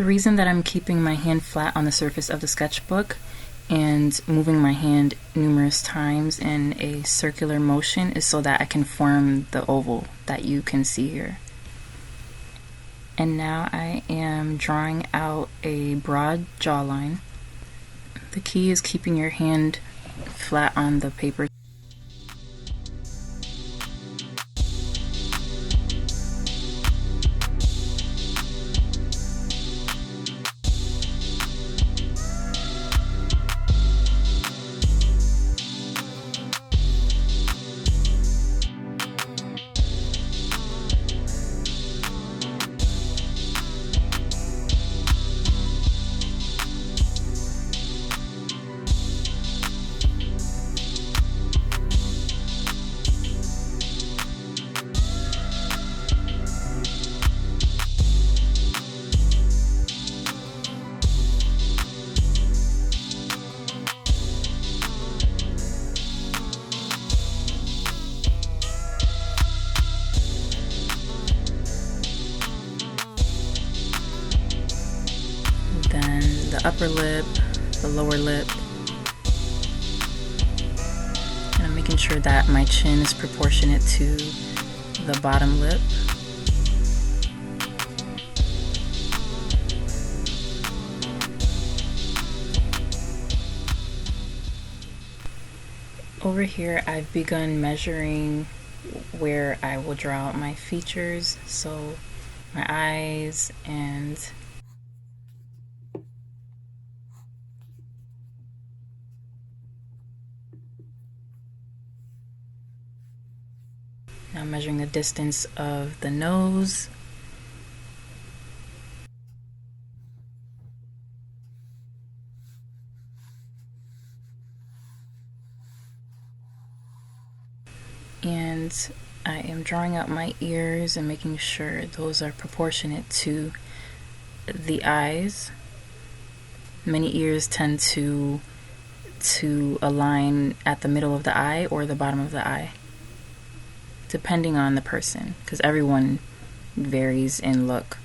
The reason that I'm keeping my hand flat on the surface of the sketchbook and moving my hand numerous times in a circular motion is so that I can form the oval that you can see here. And now I am drawing out a broad jawline. The key is keeping your hand flat on the paper. Then the upper lip, the lower lip, and I'm making sure that my chin is proportionate to the bottom lip. Over here I've begun measuring where I will draw out my features, so my eyes and now measuring the distance of the nose. And I am drawing out my ears and making sure those are proportionate to the eyes. Many ears tend to align at the middle of the eye or the bottom of the eye, depending on the person, because everyone varies in look.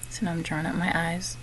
So now I'm drawing out my eyes.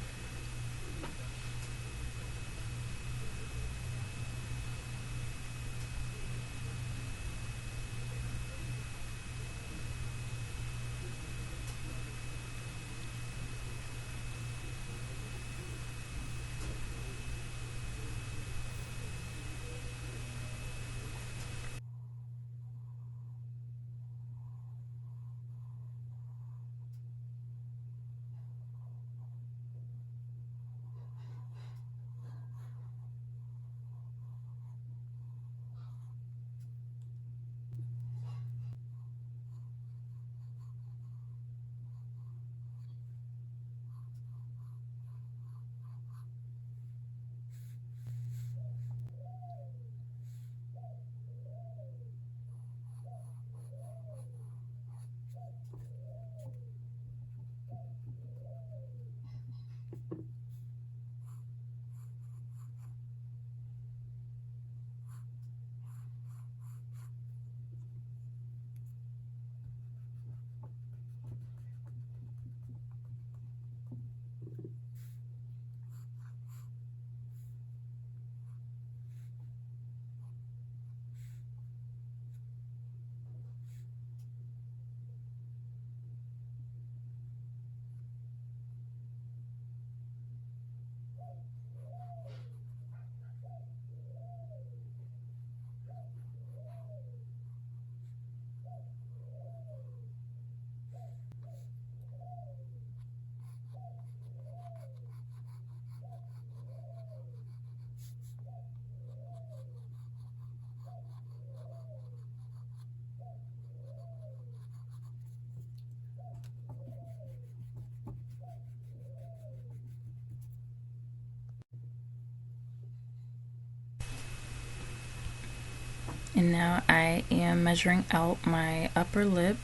And now I am measuring out my upper lip.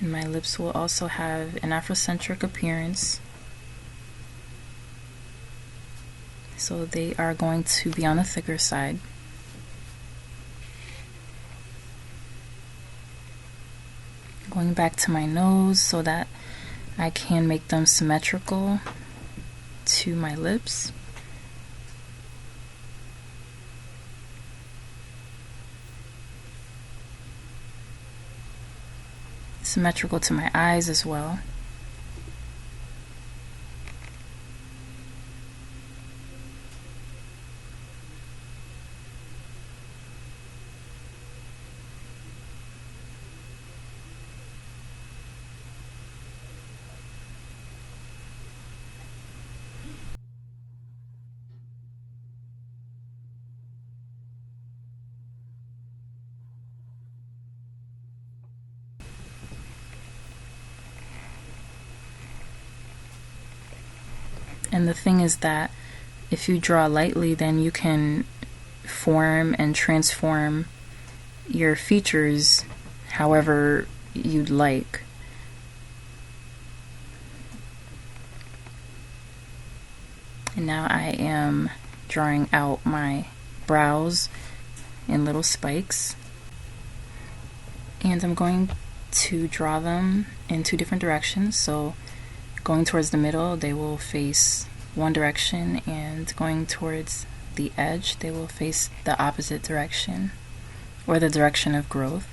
And my lips will also have an Afrocentric appearance. So they are going to be on the thicker side. Going back to my nose so that I can make them symmetrical to my lips. Symmetrical to my eyes as well. And the thing is that if you draw lightly, then you can form and transform your features however you'd like. And now I am drawing out my brows in little spikes. And I'm going to draw them in two different directions. So going towards the middle, they will face one direction, and going towards the edge, they will face the opposite direction, or the direction of growth.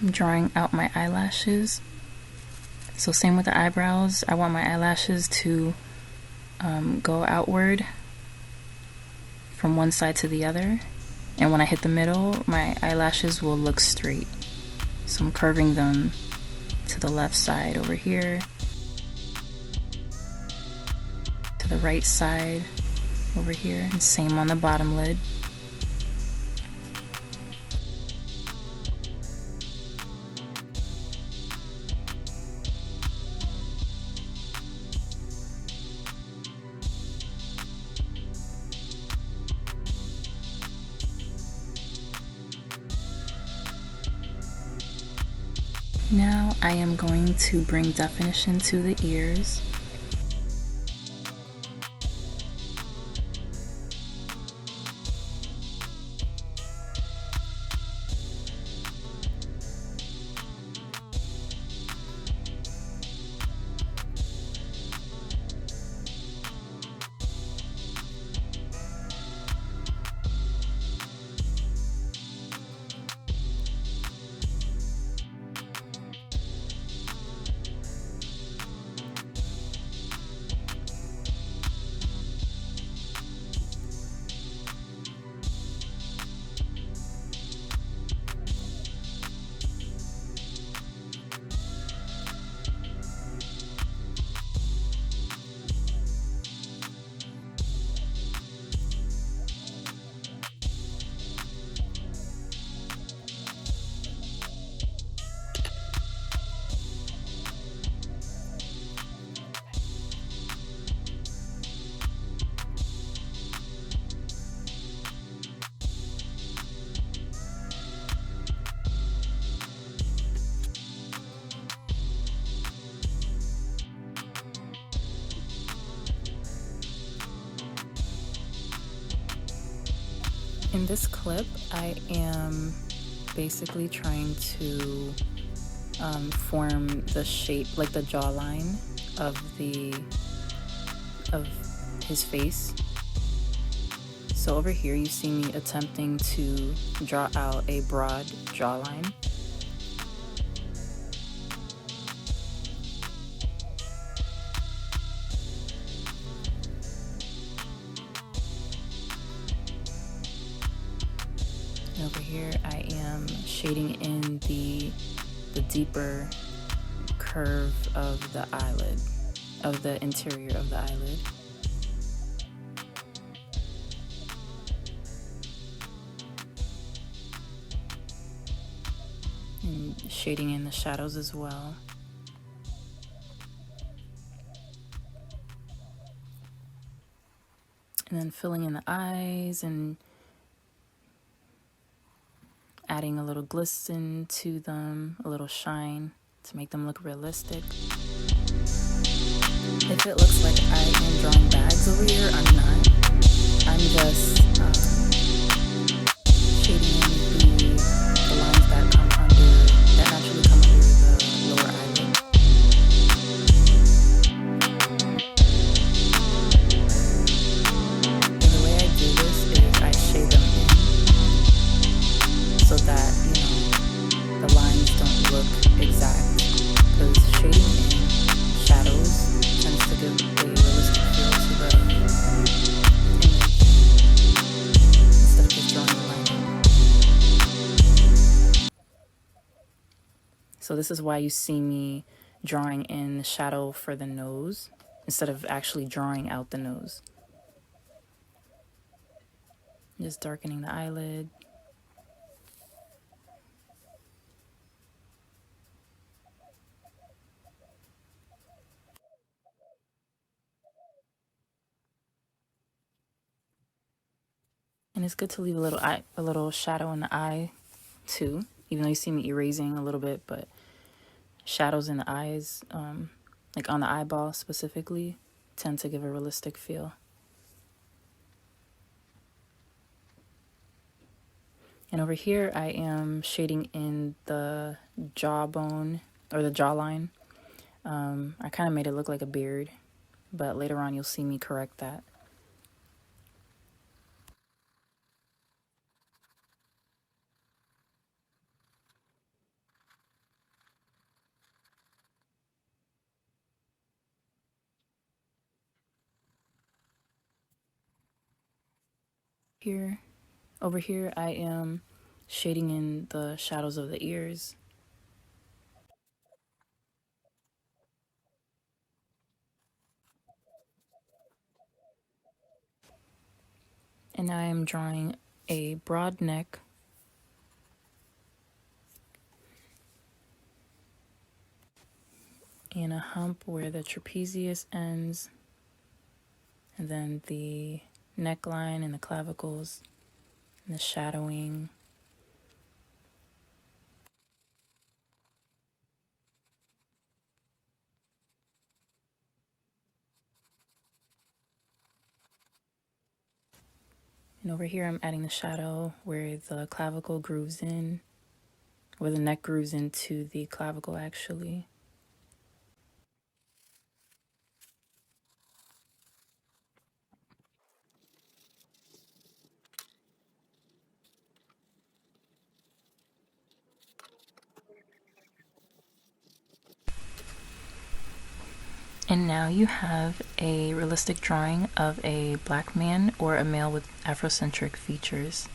I'm drawing out my eyelashes. So same with the eyebrows. I want my eyelashes to go outward from one side to the other. And when I hit the middle, my eyelashes will look straight. So I'm curving them to the left side over here, to the right side over here, and same on the bottom lid. Now I am going to bring definition to the ears. In this clip, I am basically trying to form the shape, like the jawline of his face. So over here you see me attempting to draw out a broad jawline. And over here I am shading in the deeper curve of the eyelid, of the interior of the eyelid. And shading in the shadows as well. And then filling in the eyes and adding a little glisten to them, a little shine to make them look realistic. If it looks like I am drawing bags over here, I'm not. I'm just shading in the lines that naturally come under the lower eyelid. And the way I do this is I shade them in so that, the lines don't look exact. Because shading in shadows tends to give a realistic feel to the image instead of just drawing a line. So this is why you see me drawing in the shadow for the nose instead of actually drawing out the nose. Just darkening the eyelid. And it's good to leave a little shadow in the eye too, even though you see me erasing a little bit, but shadows in the eyes, like on the eyeball specifically, tend to give a realistic feel. And over here I am shading in the jawbone or the jawline. I kind of made it look like a beard, but later on you'll see me correct that. Over here I am shading in the shadows of the ears. And I am drawing a broad neck and a hump where the trapezius ends, and then the neckline and the clavicles and the shadowing. And over here I'm adding the shadow where the clavicle grooves in, where the neck grooves into the clavicle actually. And now you have a realistic drawing of a black man or a male with Afrocentric features.